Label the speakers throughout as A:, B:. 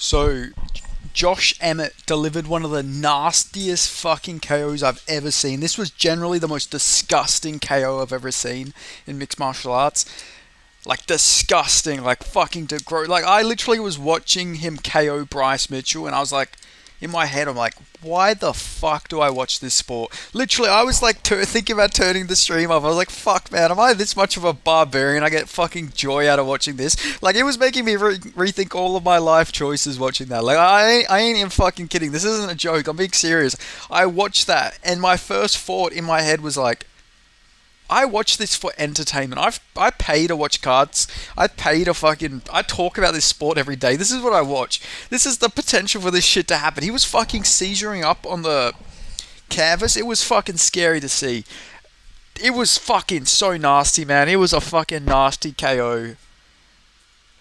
A: So, Josh Emmett delivered one of the nastiest fucking KOs I've ever seen. This was generally the most disgusting KO I've ever seen in mixed martial arts. Like, disgusting, like, fucking like, I literally was watching him KO Bryce Mitchell, and I was like, in my head, I'm like, why the fuck do I watch this sport? Literally, I was like, thinking about turning the stream off. I was like, fuck, man, am I this much of a barbarian? I get fucking joy out of watching this. Like, it was making me rethink all of my life choices watching that. Like, I ain't even fucking kidding. This isn't a joke. I'm being serious. I watched that, and my first thought in my head was like, I watch this for entertainment. I pay to watch cards. I talk about this sport every day. This is what I watch. This is the potential for this shit to happen. He was fucking seizuring up on the canvas. It was fucking scary to see. It was fucking so nasty, man. It was a fucking nasty KO.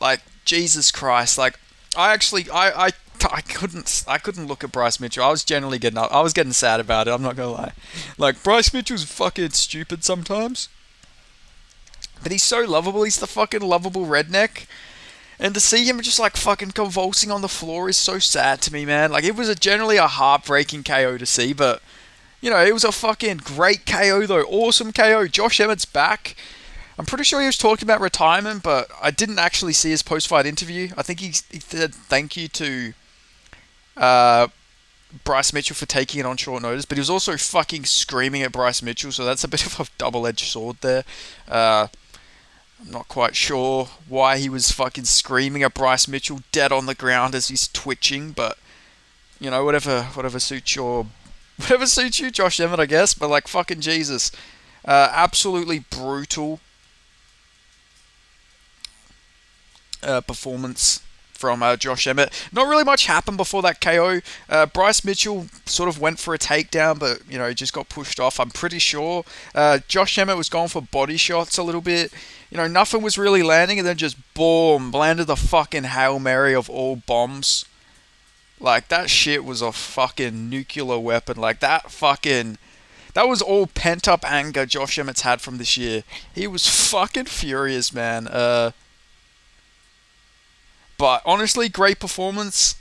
A: Like, Jesus Christ. Like, I couldn't look at Bryce Mitchell. I was generally getting up. I was getting sad about it. I'm not gonna lie. Like, Bryce Mitchell's fucking stupid sometimes, but he's so lovable. He's the fucking lovable redneck. And to see him just like fucking convulsing on the floor is so sad to me, man. Like, it was generally a heartbreaking KO to see, but it was a fucking great KO though. Awesome KO. Josh Emmett's back. I'm pretty sure he was talking about retirement, but I didn't actually see his post-fight interview. I think he said thank you to uh, Bryce Mitchell for taking it on short notice, but he was also fucking screaming at Bryce Mitchell, so that's a bit of a double-edged sword there. I'm not quite sure why he was fucking screaming at Bryce Mitchell dead on the ground as he's twitching, but whatever suits you, Josh Emmett, I guess. But like, fucking Jesus, absolutely brutal performance from Josh Emmett. Not really much happened before that KO. Bryce Mitchell sort of went for a takedown, but just got pushed off. I'm pretty sure Josh Emmett was going for body shots a little bit. Nothing was really landing, and then just boom, landed the fucking Hail Mary of all bombs. Like, that shit was a fucking nuclear weapon. Like, that was all pent up anger Josh Emmett's had from this year. He was fucking furious, man. But honestly, great performance.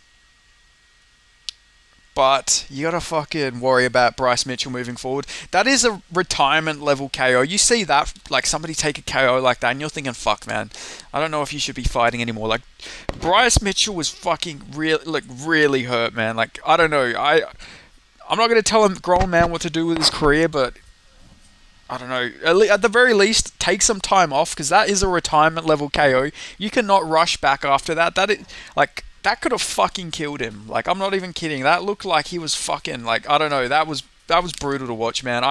A: But you gotta fucking worry about Bryce Mitchell moving forward. That is a retirement level KO. You see that, like, somebody take a KO like that, and you're thinking, fuck, man, I don't know if you should be fighting anymore. Like, Bryce Mitchell was fucking really hurt, man. Like, I don't know. I'm not gonna tell a grown man what to do with his career, but I don't know. At the very least, take some time off, because that is a retirement level KO. You cannot rush back after that. That could have fucking killed him. Like, I'm not even kidding. That looked like he was fucking, like, I don't know. That was brutal to watch, man.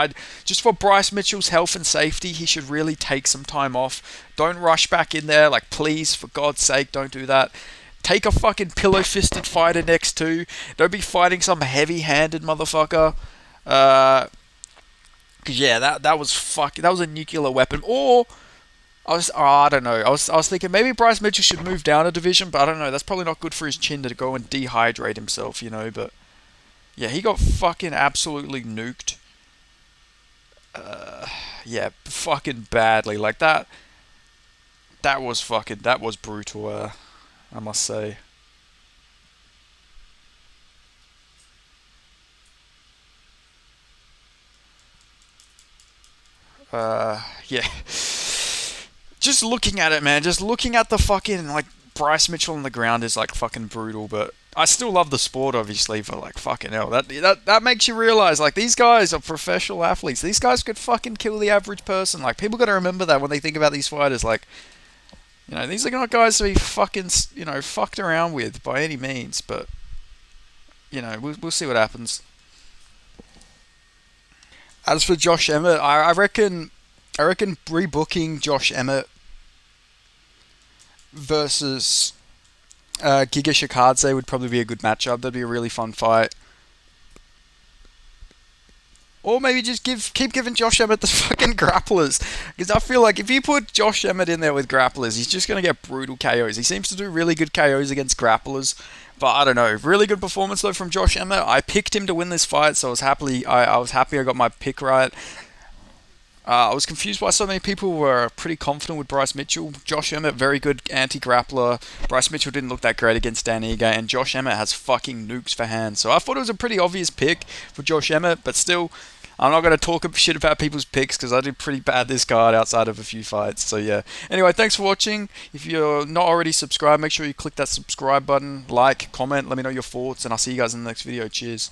A: Just for Bryce Mitchell's health and safety, he should really take some time off. Don't rush back in there. Like, please, for God's sake, don't do that. Take a fucking pillow-fisted fighter next to. Don't be fighting some heavy-handed motherfucker. Cause yeah, that was a nuclear weapon. Or I don't know. I was thinking maybe Bryce Mitchell should move down a division, but I don't know. That's probably not good for his chin to go and dehydrate himself, But yeah, he got fucking absolutely nuked. Yeah, fucking badly. Like that. That was brutal. I must say. Yeah. Just looking at it, man. Just looking at the fucking, like, Bryce Mitchell on the ground is like fucking brutal. But I still love the sport, obviously. But like, fucking hell, that makes you realize, like, these guys are professional athletes. These guys could fucking kill the average person. Like, people got to remember that when they think about these fighters. Like, these are not guys to be fucking, fucked around with by any means. But we'll see what happens. As for Josh Emmett, I reckon rebooking Josh Emmett versus Giga Shikadze would probably be a good matchup. That'd be a really fun fight. Or maybe just keep giving Josh Emmett the fucking grapplers. Because I feel like if you put Josh Emmett in there with grapplers, he's just going to get brutal KOs. He seems to do really good KOs against grapplers. But I don't know. Really good performance though from Josh Emmett. I picked him to win this fight, so I was happy I got my pick right. I was confused why so many people were pretty confident with Bryce Mitchell. Josh Emmett, very good anti-grappler. Bryce Mitchell didn't look that great against Dan Ige, and Josh Emmett has fucking nukes for hands. So I thought it was a pretty obvious pick for Josh Emmett, but still, I'm not going to talk shit about people's picks because I did pretty bad this card outside of a few fights. So yeah. Anyway, thanks for watching. If you're not already subscribed, make sure you click that subscribe button, like, comment, let me know your thoughts, and I'll see you guys in the next video. Cheers.